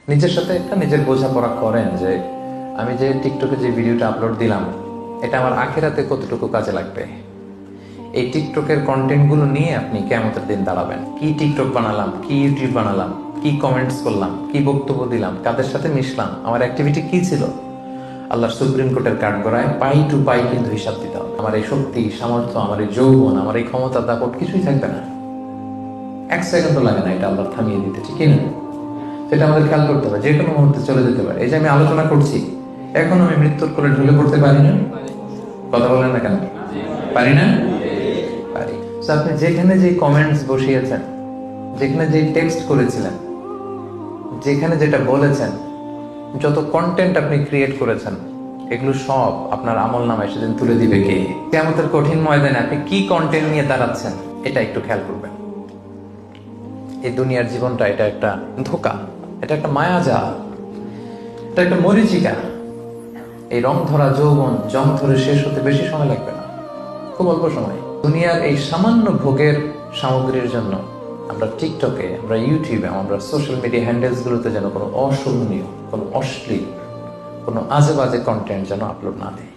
নিজের সাথে একটা নিজের বোঝাপড়া করেন যে আমি যে টিকটকে যে ভিডিওটা আপলোড দিলাম এটা আমার আখিরাতে কতটুকু কাজে লাগবে। এই টিকটকের কন্টেন্টগুলো নিয়ে আপনি কিয়ামতের দিন দাঁড়াবেন। কি টিকটক বানালাম, কি ইউটিউব বানালাম, কি কমেন্টস করলাম, কি বক্তব্য দিলাম, কাদের সাথে মিশলাম, আমার অ্যাক্টিভিটি কি ছিল, আল্লাহর সুপ্রিম কোর্টের কাঠগড়ায় পাই টু পাই কিন্তু হিসাব দিতে হবে। আমার এই শক্তি, সামর্থ্য, আমার এই যৌবন, আমার এই ক্ষমতা, দাপট কিছুই থাকবে না। এক সেকেন্ডও লাগে না এটা আল্লাহ থামিয়ে দিতে, ঠিক না? সেটা আমাদের খেয়াল করতে হবে, যে কোনো মুহূর্তে চলে যেতে পারে। এই যে আমি আলোচনা করছি, এখন আমি মৃত্যুর কোলে ঢুলে পড়তে পারি না? কথা বলেন না কেন? পারি না? পারি। So, আপনি যেখানে যে কমেন্টস বসিয়েছেন, যেখানে যে টেক্সট করেছিলেন, যেখানে যেটা বলেছেন, যত কন্টেন্ট আপনি ক্রিয়েট করেছেন, এগুলো সব আপনার আমল নামায় সেদিন তুলে দিবে কে? কিয়ামতের কঠিন ময়দানে আপনি কি কন্টেন্ট নিয়ে দাঁড়াচ্ছেন এটা একটু খেয়াল করবেন। এই দুনিয়ার জীবনটা এটা একটা ধোঁকা, এটা একটা মায়াজাল, এটা একটা মরীচিকা। এই রং ধরা যৌবন জং ধরে শেষ হতে বেশি সময় লাগবে না, খুব অল্প সময়। দুনিয়ার এই সামান্য ভোগের সামগ্রীর জন্য আমরা টিকটকে, আমরা ইউটিউবে, আমরা সোশ্যাল মিডিয়া হ্যান্ডেলস গুলোতে যেন কোনো অশোভনীয়, কোনো অশ্লীল, কোনো আজে বাজে কন্টেন্ট যেন আপলোড না দিই।